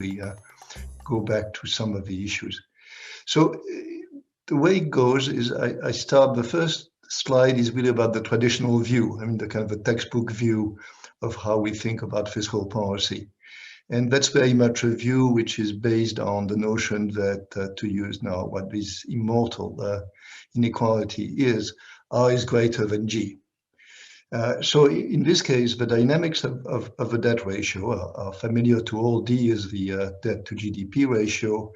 we go back to some of the issues. So the way it goes is I start, the first slide is really about the traditional view, I mean, the kind of a textbook view of how we think about fiscal policy. And that's very much a view which is based on the notion that, to use now what is immortal inequality is, R is greater than G. So in this case, the dynamics of a debt ratio are familiar to all. D is the debt to GDP ratio,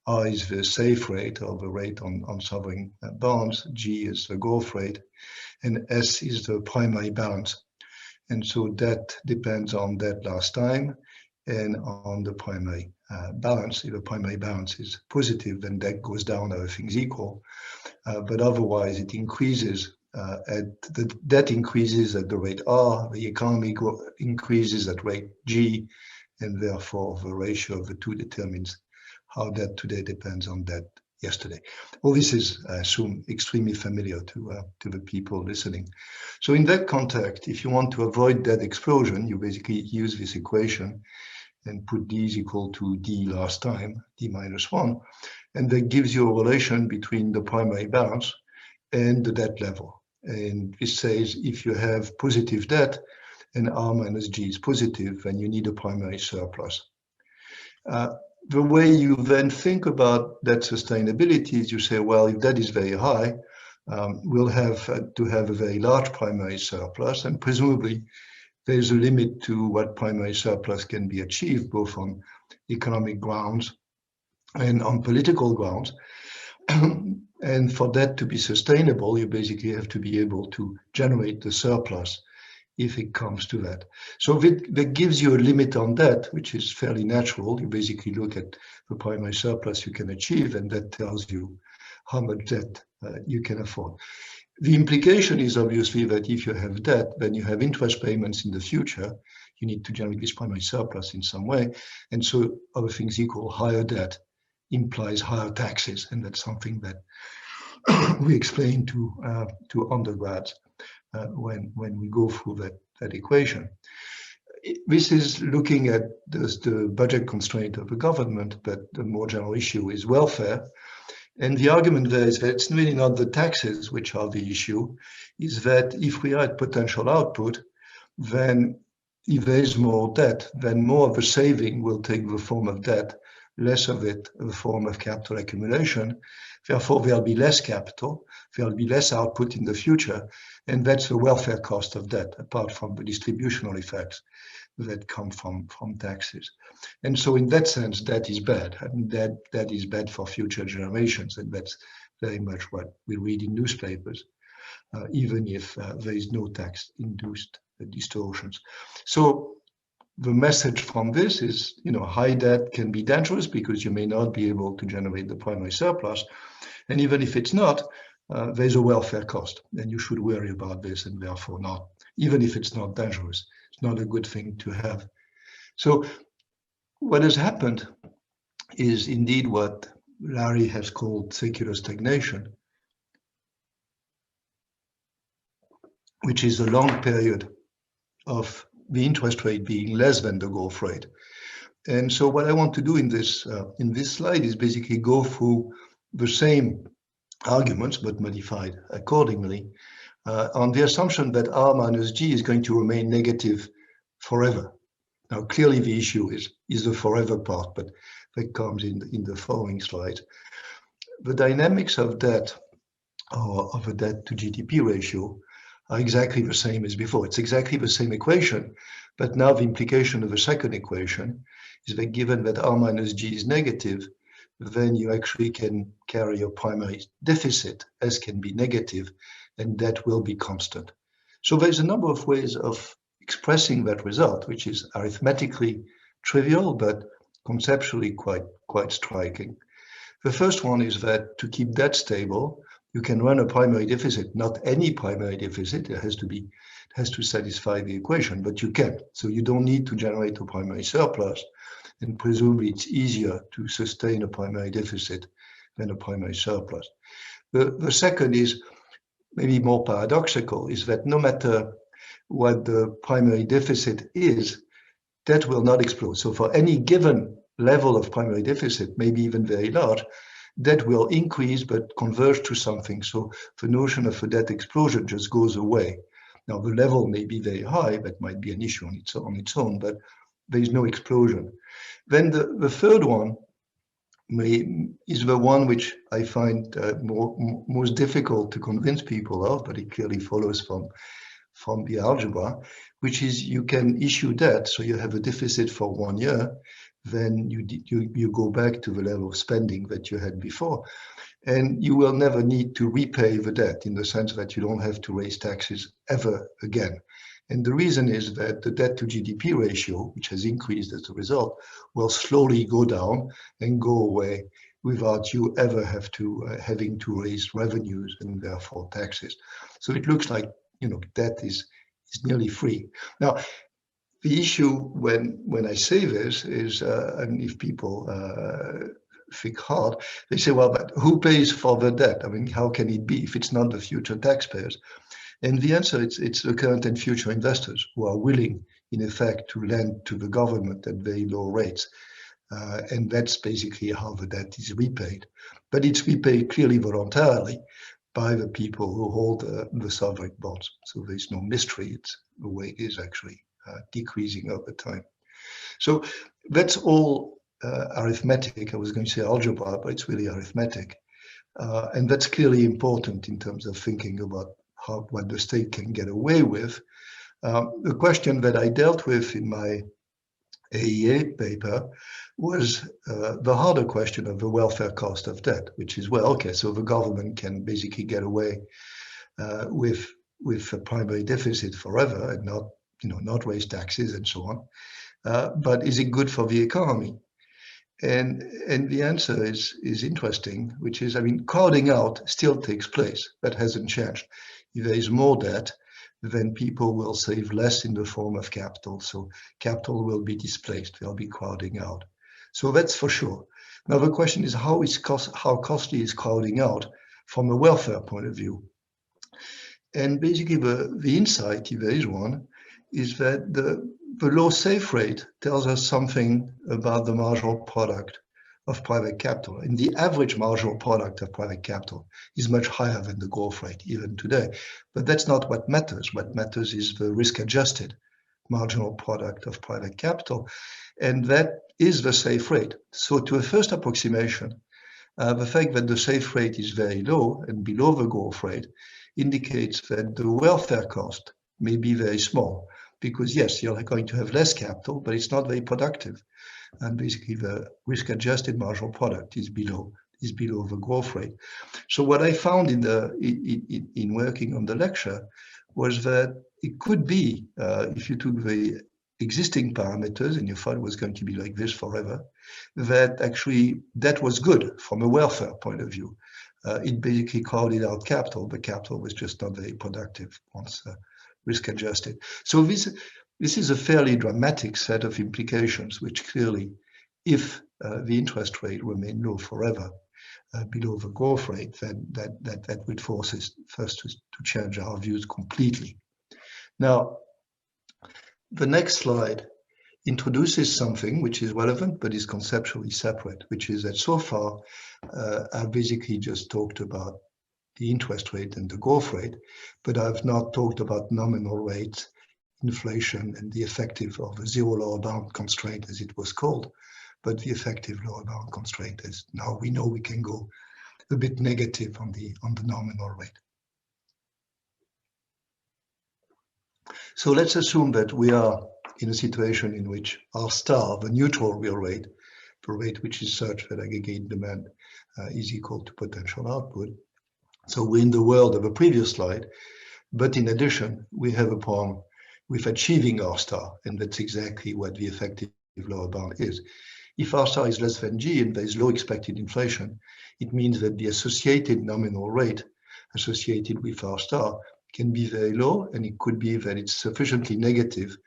R is the safe rate, or the rate on sovereign bonds, G is the growth rate, and S is the primary balance. And so debt depends on debt last time and on the primary balance. If the primary balance is positive, then debt goes down, everything's equal. But otherwise, it increases. The debt increases at the rate R, the economy increases at rate G, and therefore the ratio of the two determines how debt today depends on debt yesterday. All this is, I assume, extremely familiar to the people listening. So in that context, if you want to avoid debt explosion, you basically use this equation and put D is equal to D last time, D minus 1, and that gives you a relation between the primary balance and the debt level. And this says if you have positive debt and R minus G is positive, then you need a primary surplus. The way you then think about debt sustainability is you say, well, if debt is very high, we'll have to have a very large primary surplus, and presumably there's a limit to what primary surplus can be achieved, both on economic grounds and on political grounds. And for that to be sustainable, you basically have to be able to generate the surplus if it comes to that. So that gives you a limit on that, which is fairly natural. You basically look at the primary surplus you can achieve, and that tells you how much debt you can afford. The implication is obviously that if you have debt, then you have interest payments in the future. You need to generate this primary surplus in some way. And so other things equal, higher debt implies higher taxes. And that's something that we explain to undergrads when we go through that equation. This is looking at the budget constraint of the government, but the more general issue is welfare. And the argument there is that it's really not the taxes which are the issue, is that if we are at potential output, then if there is more debt, then more of the saving will take the form of debt, less of it in the form of capital accumulation. Therefore, there'll be less capital, there'll be less output in the future, and that's the welfare cost of debt, apart from the distributional effects that come from taxes. And so in that sense, that is bad. I mean, that is bad for future generations, and that's very much what we read in newspapers, even if there is no tax-induced distortions. So the message from this is, high debt can be dangerous because you may not be able to generate the primary surplus. And even if it's not, there's a welfare cost, and you should worry about this, and therefore not, even if it's not dangerous, it's not a good thing to have. So what has happened is indeed what Larry has called secular stagnation, which is a long period of the interest rate being less than the growth rate. And so what I want to do in this slide is basically go through the same arguments, but modified accordingly, on the assumption that R minus G is going to remain negative forever. Now, clearly the issue is the forever part, but that comes in the following slide. The dynamics of debt, or of a debt to GDP ratio, are exactly the same as before. It's exactly the same equation, but now the implication of the second equation is that given that R minus G is negative, then you actually can carry your primary deficit, S can be negative, and that will be constant. So there's a number of ways of expressing that result, which is arithmetically trivial, but conceptually quite striking. The first one is that to keep debt stable, you can run a primary deficit, not any primary deficit. It has to satisfy the equation, but you can. So you don't need to generate a primary surplus, and presumably it's easier to sustain a primary deficit than a primary surplus. The second is maybe more paradoxical, is that no matter what the primary deficit is, debt will not explode. So for any given level of primary deficit, maybe even very large, debt will increase but converge to something. So the notion of a debt explosion just goes away. Now the level may be very high, that might be an issue on its own, but there is no explosion. Then the third one is the one which I find most difficult to convince people of, but it clearly follows from the algebra, which is you can issue debt, so you have a deficit for 1 year, then you go back to the level of spending that you had before, and you will never need to repay the debt in the sense that you don't have to raise taxes ever again. And the reason is that the debt to GDP ratio, which has increased as a result, will slowly go down and go away without you ever having to raise revenues and therefore taxes. So it looks like, debt is nearly free. Now, the issue when I say this is, and if people think hard, they say, well, but who pays for the debt? I mean, how can it be if it's not the future taxpayers? And the answer, it's the current and future investors who are willing, in effect, to lend to the government at very low rates. And that's basically how the debt is repaid. But it's repaid clearly voluntarily by the people who hold the sovereign bonds. So there's no mystery. It's the way it is actually decreasing over time. So that's all arithmetic. I was going to say algebra, but it's really arithmetic. And that's clearly important in terms of thinking about what the state can get away with. The question that I dealt with in my AEA paper was the harder question of the welfare cost of debt, which is, well, okay, so the government can basically get away with a primary deficit forever and not raise taxes and so on. But is it good for the economy? And the answer is interesting, which is, I mean, crowding out still takes place. That hasn't changed. If there is more debt, then people will save less in the form of capital. So capital will be displaced. They'll be crowding out. So that's for sure. Now the question is, how costly is crowding out from a welfare point of view? And basically the insight, if there is one, is that the low safe rate tells us something about the marginal product of private capital. And the average marginal product of private capital is much higher than the growth rate, even today. But that's not what matters. What matters is the risk-adjusted marginal product of private capital. And that is the safe rate. So to a first approximation, the fact that the safe rate is very low and below the growth rate indicates that the welfare cost may be very small. Because yes, you're going to have less capital, but it's not very productive. And basically the risk-adjusted marginal product is below the growth rate. So what I found in working on the lecture was that it could be, if you took the existing parameters and you thought it was going to be like this forever, that actually that was good from a welfare point of view. It basically crowded out capital, but capital was just not very productive once risk adjusted. So this is a fairly dramatic set of implications, which clearly, if the interest rate remain low forever, below the growth rate, then that would force us first to change our views completely. Now, the next slide introduces something which is relevant but is conceptually separate, which is that so far I've basically just talked about the interest rate and the growth rate, but I've not talked about nominal rates, inflation, and the effective of the zero lower bound constraint, as it was called, but the effective lower bound constraint is now we know we can go a bit negative on the nominal rate. So let's assume that we are in a situation in which R star, the neutral real rate, the rate which is such that aggregate demand is equal to potential output. So we're in the world of a previous slide, but in addition, we have a problem with achieving R star, and that's exactly what the effective lower bound is. If R star is less than G and there is low expected inflation, it means that the associated nominal rate associated with R star can be very low, and it could be that it's sufficiently negative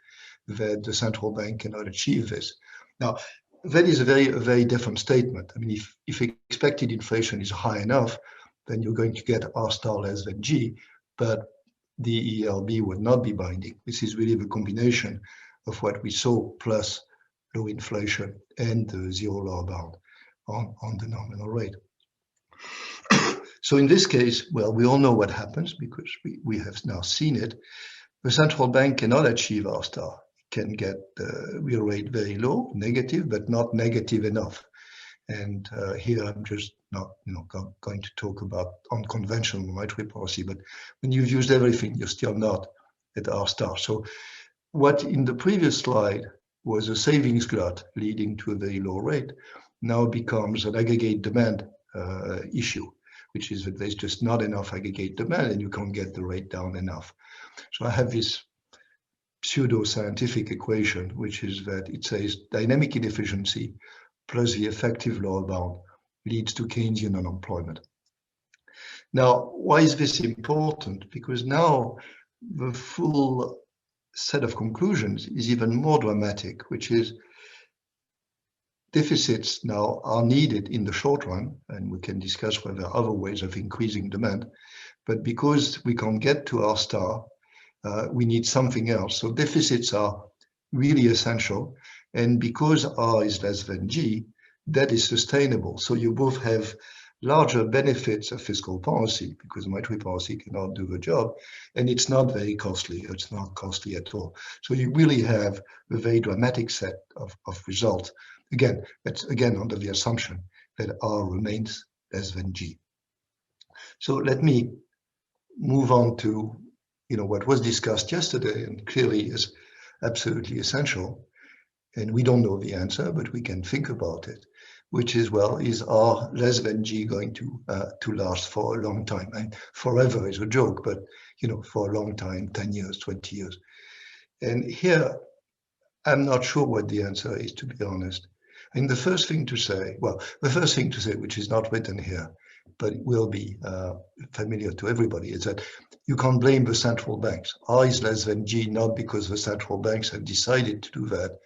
that the central bank cannot achieve this. Now, that is a very different statement. I mean, if expected inflation is high enough, then you're going to get R star less than G, but the ELB would not be binding. This is really the combination of what we saw plus low inflation and the zero lower bound on the nominal rate. So in this case, well, we all know what happens because we have now seen it. The central bank cannot achieve R star. It can get the real rate very low, negative, but not negative enough. And here I'm just not going to talk about unconventional monetary policy, but when you've used everything, you're still not at R star. So what in the previous slide was a savings glut leading to a very low rate now becomes an aggregate demand issue, which is that there's just not enough aggregate demand and you can't get the rate down enough. So I have this pseudo-scientific equation, which is that it says dynamic inefficiency plus the effective lower bound leads to Keynesian unemployment. Now, why is this important? Because now the full set of conclusions is even more dramatic, which is deficits now are needed in the short run, and we can discuss whether there are other ways of increasing demand, but because we can't get to R star, we need something else. So deficits are really essential, and because R is less than G, that is sustainable. So you both have larger benefits of fiscal policy because monetary policy cannot do the job, and it's not very costly. It's not costly at all. So you really have a very dramatic set of results. Again, that's again under the assumption that R remains less than G. So let me move on to what was discussed yesterday and clearly is absolutely essential. And we don't know the answer, but we can think about it, which is, well, is R less than G going to last for a long time? And forever is a joke, but for a long time, 10 years, 20 years. And here, I'm not sure what the answer is, to be honest. And the first thing to say, which is not written here, but it will be familiar to everybody, is that you can't blame the central banks. R is less than G, not because the central banks have decided to do that,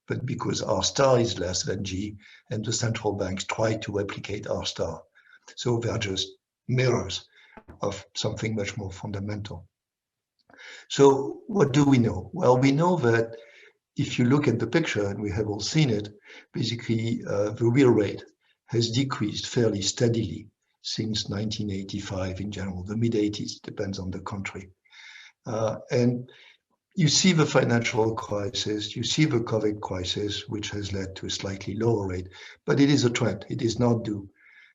but because R star is less than G, and the central banks try to replicate R star. So they are just mirrors of something much more fundamental. So what do we know? Well, we know that if you look at the picture, and we have all seen it, basically the real rate has decreased fairly steadily since 1985 in general, the mid-80s, depends on the country. And you see the financial crisis, you see the COVID crisis, which has led to a slightly lower rate, but it is a trend. It is not due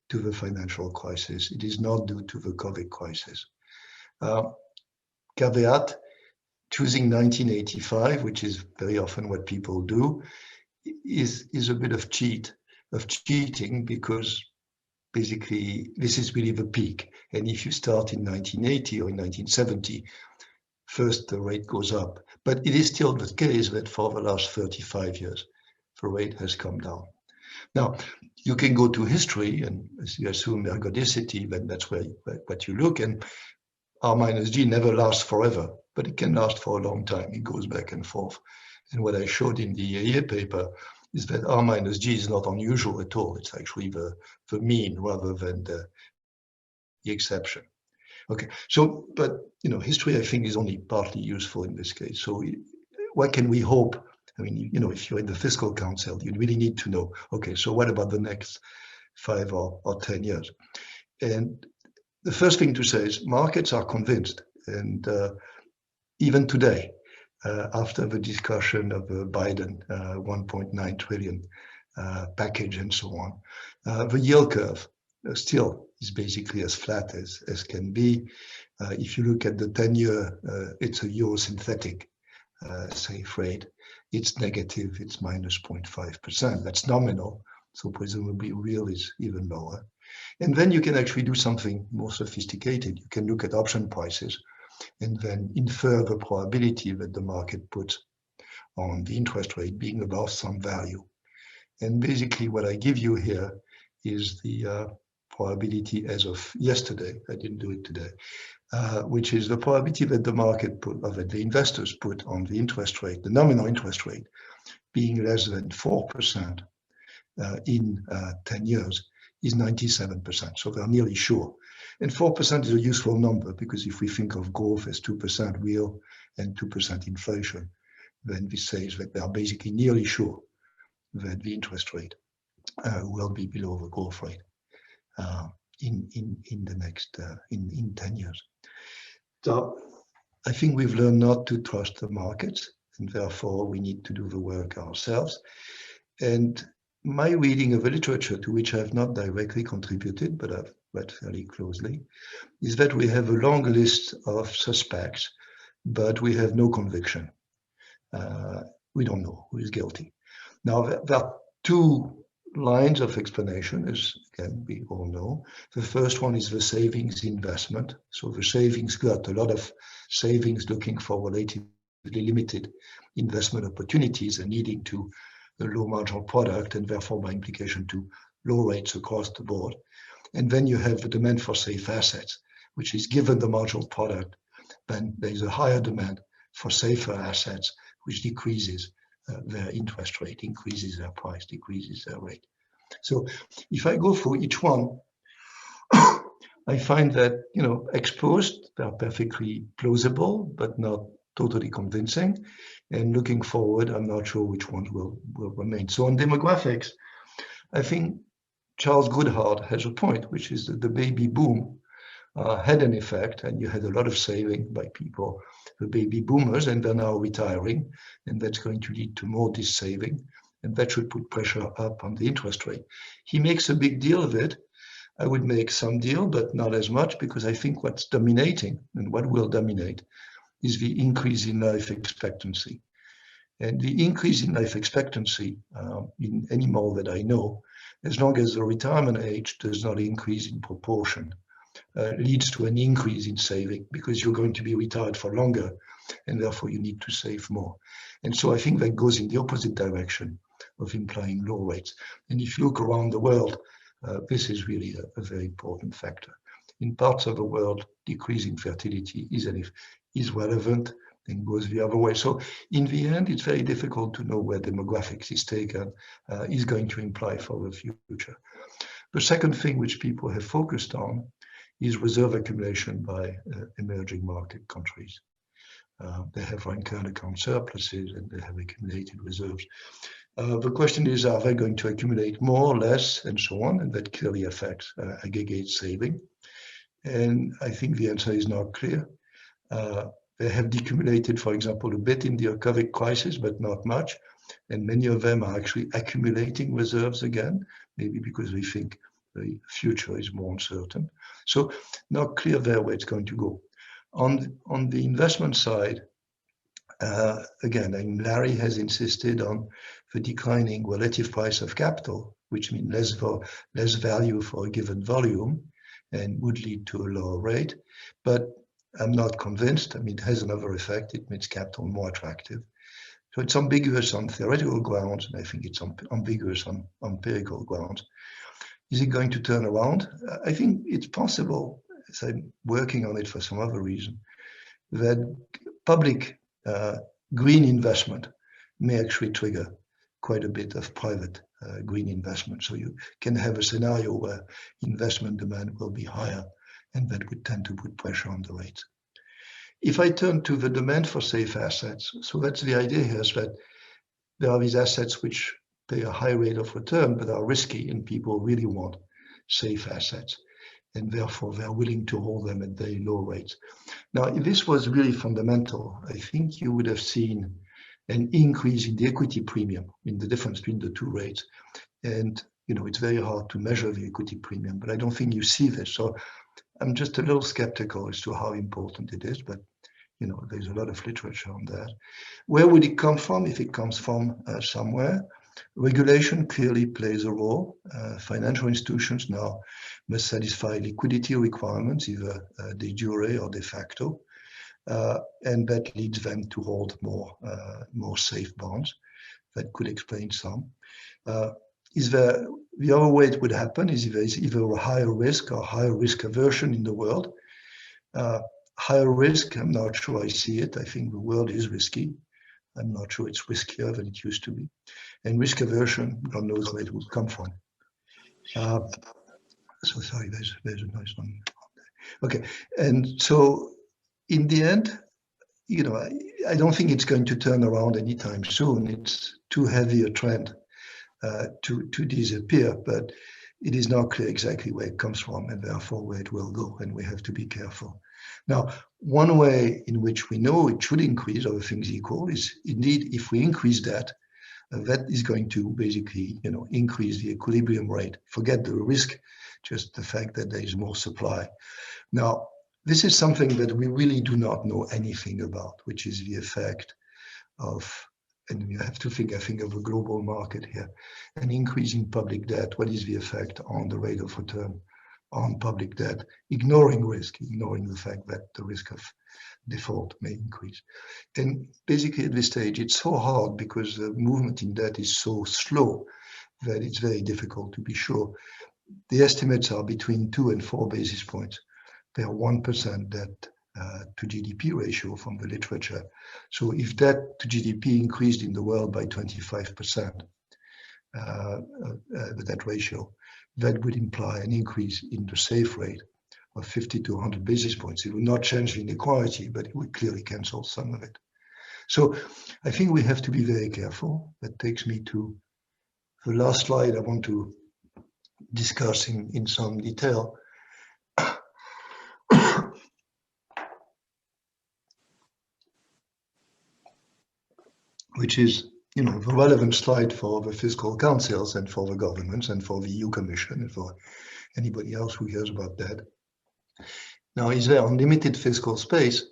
to the financial crisis. It is not due to the COVID crisis. Caveat, choosing 1985, which is very often what people do, is a bit of cheating, because basically this is really the peak. And if you start in 1980 or in 1970, first the rate goes up. But it is still the case that for the last 35 years, the rate has come down. Now, you can go to history, and as you assume ergodicity, then that's where what you look, and R minus G never lasts forever, but it can last for a long time. It goes back and forth. And what I showed in the year paper is that R minus G is not unusual at all. It's actually the mean rather than the exception. Okay, so, but, history, I think, is only partly useful in this case. So what can we hope? I mean, if you're in the Fiscal Council, you really need to know, okay, so what about the next 5 or 10 years? And the first thing to say is markets are convinced. And even today, after the discussion of the Biden 1.9 trillion package and so on, the yield curve still is basically as flat as can be. If you look at the 10-year, it's a Eurosynthetic safe rate. It's negative, it's minus 0.5%. That's nominal, so presumably real is even lower. And then you can actually do something more sophisticated. You can look at option prices and then infer the probability that the market puts on the interest rate being above some value. And basically what I give you here is the probability as of yesterday. I didn't do it today, which is the probability that the market put, or that the investors put on the interest rate, the nominal interest rate, being less than 4% in 10 years is 97%. So they're nearly sure. And 4% is a useful number, because if we think of growth as 2% real and 2% inflation, then this says that they are basically nearly sure that the interest rate will be below the growth rate in the next in 10 years. So I think we've learned not to trust the markets, and therefore we need to do the work ourselves. And my reading of the literature, to which I have not directly contributed, but I've read fairly closely, is that we have a long list of suspects, but we have no conviction. We don't know who is guilty. Now, there are two lines of explanation, as again we all know. The first one is the savings investment. So the savings got a lot of savings looking for relatively limited investment opportunities and leading to a low marginal product, and therefore by implication to low rates across the board. And then you have the demand for safe assets, which is given the marginal product, then there's a higher demand for safer assets, which decreases their interest rate, increases their price, decreases their rate. So if I go through each one, I find that, ex post, they're perfectly plausible, but not totally convincing. And looking forward, I'm not sure which ones will remain. So on demographics, I think Charles Goodhart has a point, which is that the baby boom had an effect, and you had a lot of saving by people, the baby boomers, and they're now retiring, and that's going to lead to more dis-saving, and that should put pressure up on the interest rate. He makes a big deal of it. I would make some deal, but not as much, because I think what's dominating and what will dominate is the increase in life expectancy. And the increase in life expectancy, in any mall that I know, as long as the retirement age does not increase in proportion, leads to an increase in saving, because you're going to be retired for longer, and therefore you need to save more. And so I think that goes in the opposite direction of implying low rates. And if you look around the world, this is really a very important factor. In parts of the world, decreasing fertility is relevant and goes the other way. So in the end, it's very difficult to know where demographics is taken, is going to imply for the future. The second thing which people have focused on is reserve accumulation by emerging market countries. They have foreign current account surpluses and they have accumulated reserves. The question is, are they going to accumulate more, less, and so on? And that clearly affects aggregate saving. And I think the answer is not clear. They have decumulated, for example, a bit in the COVID crisis, but not much. And many of them are actually accumulating reserves again, maybe because they think the future is more uncertain. So not clear there where it's going to go. On the investment side, again, Larry has insisted on the declining relative price of capital, which means less value for a given volume and would lead to a lower rate. But I'm not convinced. I mean, it has another effect. It makes capital more attractive. So it's ambiguous on theoretical grounds, and I think it's ambiguous on empirical grounds. Is it going to turn around? I think it's possible, as I'm working on it for some other reason, that public green investment may actually trigger quite a bit of private green investment. So you can have a scenario where investment demand will be higher, and that would tend to put pressure on the rates. If I turn to the demand for safe assets, so that's the idea here, is that there are these assets which pay a high rate of return but are risky, and people really want safe assets, and therefore they're willing to hold them at very low rates. Now, if this was really fundamental, I think you would have seen an increase in the equity premium, in the difference between the two rates. And it's very hard to measure the equity premium, but I don't think you see this. So I'm just a little skeptical as to how important it is, but there's a lot of literature on that. Where would it come from? If it comes from somewhere, regulation clearly plays a role. Financial institutions now must satisfy liquidity requirements, either de jure or de facto, and that leads them to hold more safe bonds. That could explain some. The other way it would happen is if there's either a higher risk or higher risk aversion in the world. Higher risk, I'm not sure I see it. I think the world is risky. I'm not sure it's riskier than it used to be. And risk aversion, God knows where it would come from. So sorry, there's a nice one. Okay, and so in the end, I don't think it's going to turn around anytime soon. It's too heavy a trend to disappear, but it is not clear exactly where it comes from and therefore where it will go, and we have to be careful. Now, one way in which we know it should increase, other things equal, is indeed if we increase that, that is going to basically, increase the equilibrium rate. Forget the risk, just the fact that there is more supply. Now, this is something that we really do not know anything about, which is the effect of, and you have to think, I think, of a global market here, an increase in public debt. What is the effect on the rate of return on public debt, ignoring risk, ignoring the fact that the risk of default may increase. And basically at this stage, it's so hard because the movement in debt is so slow that it's very difficult to be sure. The estimates are between 2 and 4 basis points per 1% debt to GDP ratio from the literature. So if debt to GDP increased in the world by 25%, that ratio, that would imply an increase in the safe rate of 50 to 100 basis points. It would not change the inequality, but it would clearly cancel some of it. So I think we have to be very careful. That takes me to the last slide I want to discuss in some detail. Which is, the relevant slide for the fiscal councils and for the governments and for the EU Commission and for anybody else who hears about that. Now, is there unlimited fiscal space?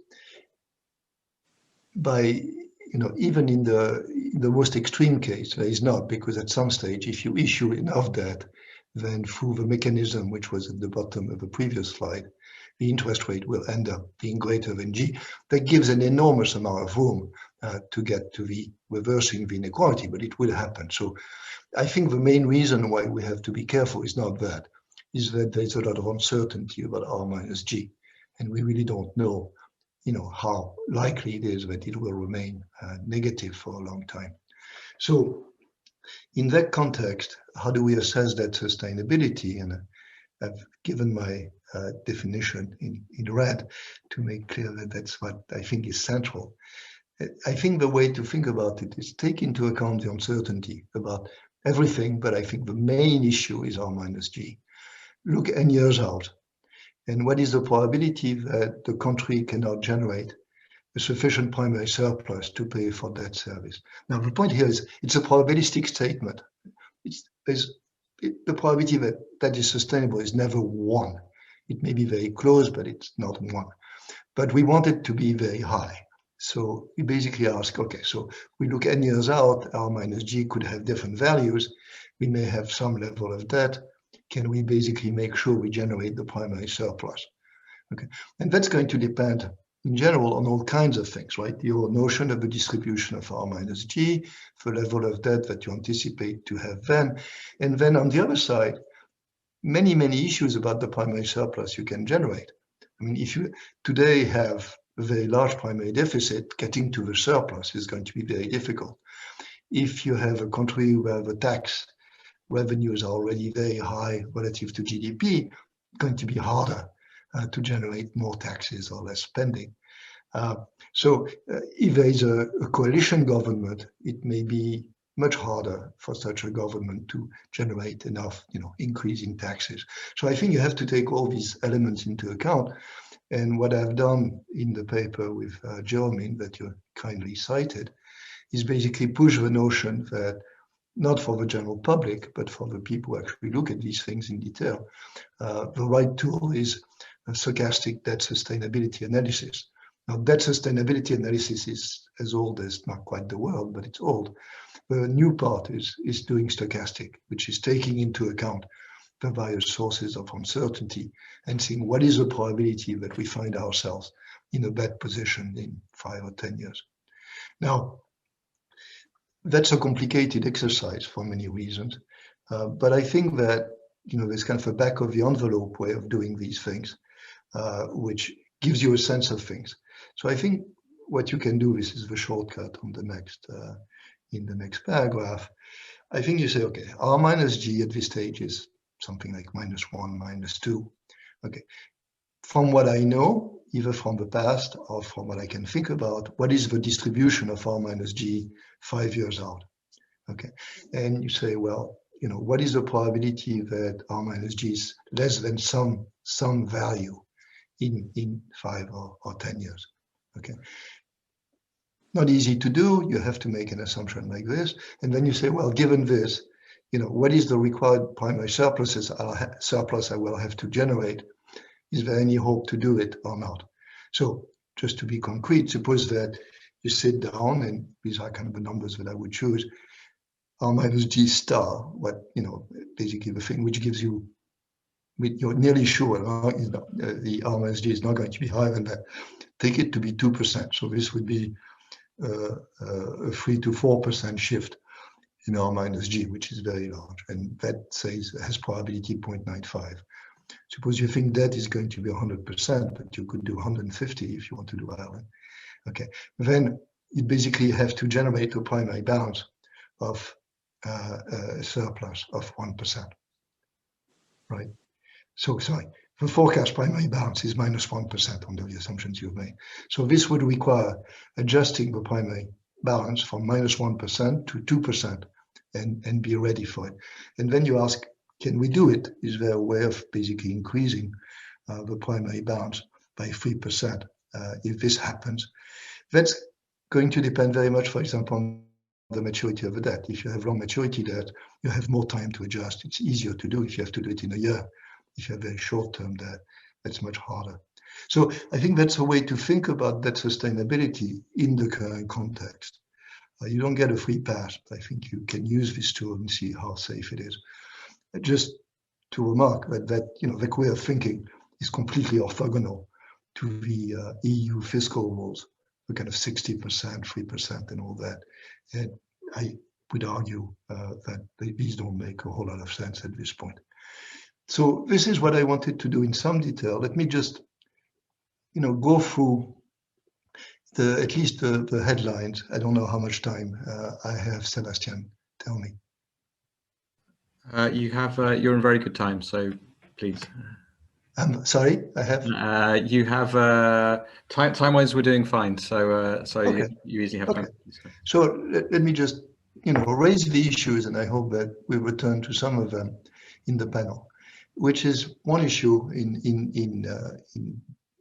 By, even in the most extreme case, there is not, because at some stage, if you issue enough debt, then through the mechanism which was at the bottom of the previous slide, the interest rate will end up being greater than G. That gives an enormous amount of room to get to the reversing the inequality, but it will happen. So I think the main reason why we have to be careful is not that, is that there's a lot of uncertainty about R minus G, and we really don't know, how likely it is that it will remain negative for a long time. So in that context, how do we assess that sustainability? And I've given my definition in red to make clear that that's what I think is central. I think the way to think about it is take into account the uncertainty about everything, but I think the main issue is R minus G. Look n years out, and what is the probability that the country cannot generate a sufficient primary surplus to pay for debt service? Now, the point here is it's a probabilistic statement. The probability that that is sustainable is never 1. It may be very close, but it's not 1. But we want it to be very high. So we basically ask, okay, so we look n years out, R minus G could have different values. We may have some level of debt. Can we basically make sure we generate the primary surplus? Okay, and that's going to depend in general on all kinds of things, right? Your notion of the distribution of R minus G, the level of debt that you anticipate to have then. And then on the other side, many, many issues about the primary surplus you can generate. I mean, if you today have a very large primary deficit, getting to the surplus is going to be very difficult. If you have a country where the tax revenues are already very high relative to GDP, it's going to be harder to generate more taxes or less spending. So if there is a coalition government, it may be much harder for such a government to generate enough, increase in taxes. So I think you have to take all these elements into account. And what I've done in the paper with Jeremy that you kindly cited is basically push the notion that not for the general public, but for the people who actually look at these things in detail, the right tool is a stochastic debt sustainability analysis. Now, debt sustainability analysis is as old as not quite the world, but it's old. The new part is doing stochastic, which is taking into account the various sources of uncertainty and seeing what is the probability that we find ourselves in a bad position in 5 or 10 years. Now, that's a complicated exercise for many reasons, but I think that there's kind of a back of the envelope way of doing these things, which gives you a sense of things. So I think what you can do, this is the shortcut on the next in the next paragraph. I think you say, okay, R minus G at this stage is something like -1, -2. Okay, from what I know, either from the past or from what I can think about, what is the distribution of R minus G 5 years out? Okay, and you say, well, what is the probability that R minus G is less than some value in 5 or 10 years? Okay, not easy to do. You have to make an assumption like this, and then you say, well, given this, what is the required primary surplus I will have to generate? Is there any hope to do it or not? So just to be concrete, suppose that you sit down, and these are kind of the numbers that I would choose, R minus G star, basically the thing which gives you, you're nearly sure the R minus G is not going to be higher than that. Take it to be 2%. So this would be a 3 to 4% shift in R minus G, which is very large. And that has probability 0.95. Suppose you think that is going to be 100%, but you could do 150 if you want to do Ireland. Okay, then you basically have to generate a primary balance of a surplus of 1%, right? So sorry, the forecast primary balance is minus 1% under the assumptions you've made. So this would require adjusting the primary balance from minus 1% to 2% and be ready for it. And then you ask, can we do it? Is there a way of basically increasing the primary balance by 3% if this happens? That's going to depend very much, for example, on the maturity of the debt. If you have long maturity debt, you have more time to adjust. It's easier to do if you have to do it in a year. If you have very short-term debt, that's much harder. So I think that's a way to think about debt sustainability in the current context. You don't get a free pass. I think you can use this tool and see how safe it is. Just to remark that the way of thinking is completely orthogonal to the EU fiscal rules, the kind of 60%, 3%, and all that. And I would argue that these don't make a whole lot of sense at this point. So this is what I wanted to do in some detail. Let me just, go through at least the headlines. I don't know how much time I have. Sébastien, tell me. You're in very good time, so please. I'm sorry, I have. You have time-wise, we're doing fine. So okay. you easily have time. So let me just raise the issues, and I hope that we return to some of them in the panel, which is one issue in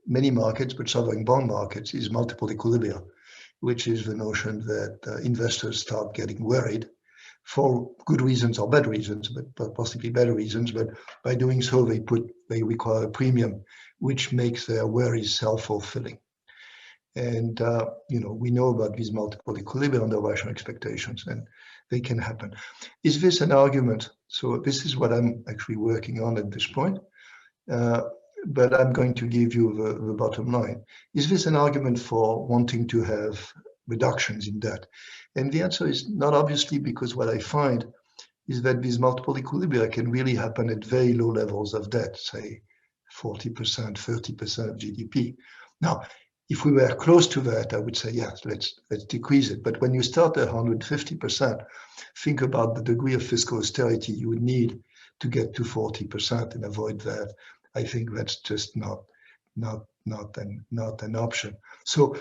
many markets, but sovereign bond markets, is multiple equilibria, which is the notion that investors start getting worried for good reasons or bad reasons, but possibly better reasons. But by doing so, they require a premium, which makes their worries self-fulfilling. And we know about these multiple equilibria under rational expectations, and they can happen. Is this an argument? So this is what I'm actually working on at this point. But I'm going to give you the bottom line. Is this an argument for wanting to have reductions in debt? And the answer is not, obviously, because what I find is that these multiple equilibria can really happen at very low levels of debt, say 40%, 30% of GDP. Now, if we were close to that, I would say, yes, let's decrease it. But when you start at 150%, think about the degree of fiscal austerity you would need to get to 40% and avoid that. I think that's just not an option. So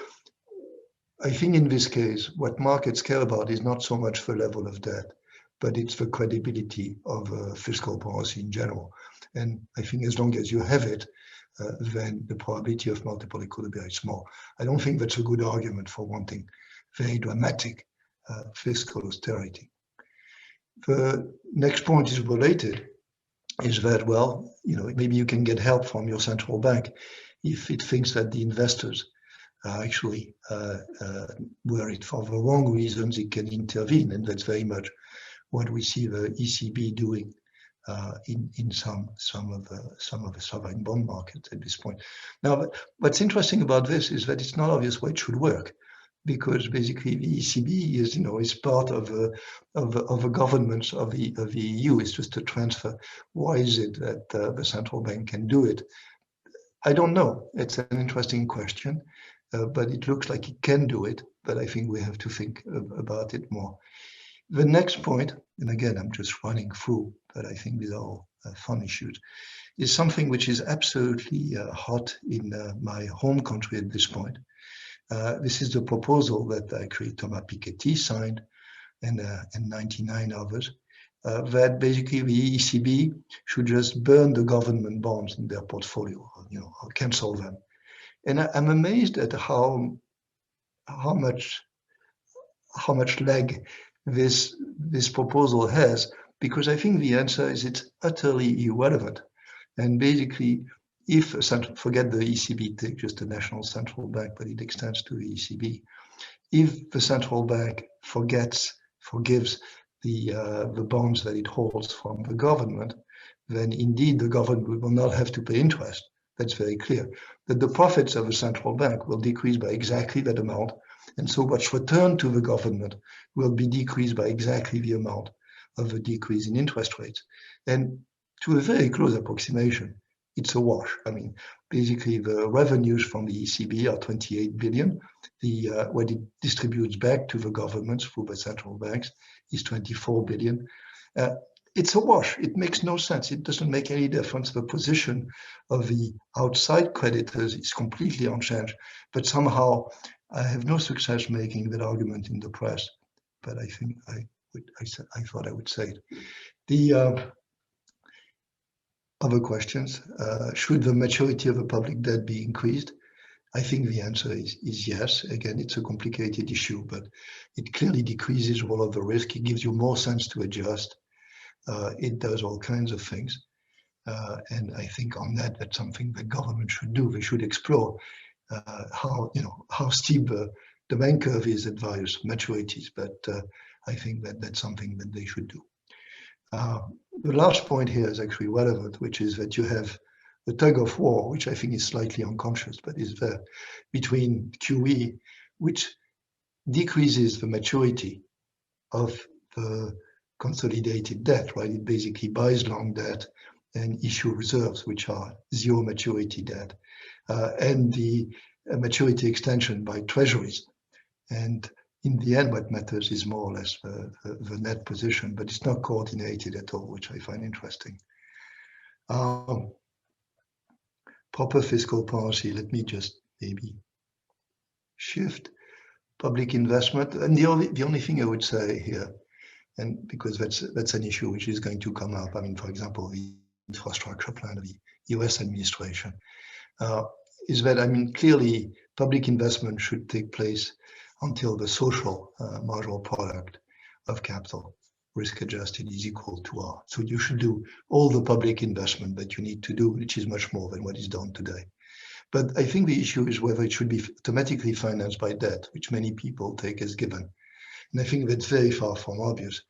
I think in this case, what markets care about is not so much the level of debt, but it's the credibility of fiscal policy in general. And I think as long as you have it, then the probability of multiple equilibria is small. I don't think that's a good argument for wanting very dramatic fiscal austerity. The next point is related, is that, well, maybe you can get help from your central bank if it thinks that the investors are actually worried for the wrong reasons. It can intervene, and that's very much what we see the ECB doing in some of the sovereign bond markets at this point. Now, what's interesting about this is that it's not obvious why it should work, because basically the ECB is part of the governments of the EU. It's just a transfer. Why is it that the central bank can do it? I don't know. It's an interesting question, but it looks like it can do it. But I think we have to think about it more. The next point, and again, I'm just running through, but I think these are all fun issues, is something which is absolutely hot in my home country at this point. This is the proposal that actually Thomas Piketty signed and 99 others, that basically the ECB should just burn the government bonds in their portfolio, or cancel them. And I'm amazed at how much leg this proposal has, because I think the answer is it's utterly irrelevant. And basically, if forget the ECB, take just the national central bank, but it extends to the ECB. If the central bank forgives the bonds that it holds from the government, then indeed the government will not have to pay interest. That's very clear. That the profits of the central bank will decrease by exactly that amount, and so what's returned to the government will be decreased by exactly the amount of the decrease in interest rates. And to a very close approximation, it's a wash. I mean, basically the revenues from the ECB are 28 billion. What it distributes back to the governments through the central banks is 24 billion. It's a wash. It makes no sense. It doesn't make any difference. The position of the outside creditors is completely unchanged, but somehow I have no success making that argument in the press, but I think I thought I would say it. The other questions, should the maturity of the public debt be increased? I think the answer is yes. Again, it's a complicated issue, but it clearly decreases all of the risk. It gives you more sense to adjust. It does all kinds of things. And I think on that, that's something the government should do. They should explore how steep the bank curve is at various maturities. But I think that's something that they should do. The last point here is actually relevant, which is that you have the tug of war, which I think is slightly unconscious, but is there, between QE, which decreases the maturity of the consolidated debt, right? It basically buys long debt and issue reserves, which are zero maturity debt, and the maturity extension by treasuries. And in the end, what matters is more or less the net position, but it's not coordinated at all, which I find interesting. Proper fiscal policy, let me just maybe shift public investment. And the only thing I would say here, and because that's an issue which is going to come up, I mean, for example, the infrastructure plan of the US administration, is that, I mean, clearly public investment should take place until the social marginal product of capital, risk adjusted, is equal to R. So you should do all the public investment that you need to do, which is much more than what is done today. But I think the issue is whether it should be automatically financed by debt, which many people take as given. And I think that's very far from obvious.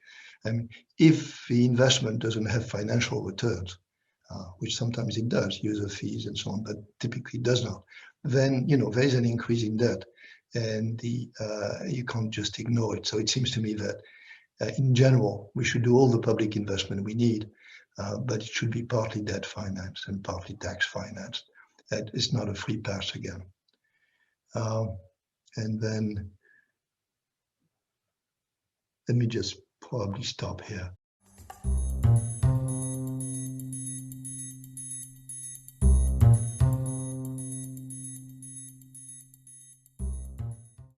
I mean, if the investment doesn't have financial returns, which sometimes it does, user fees and so on, but typically does not, then there is an increase in debt, and you can't just ignore it. So it seems to me that in general, we should do all the public investment we need, but it should be partly debt financed and partly tax financed. That is not a free pass again. And then let me just probably stop here.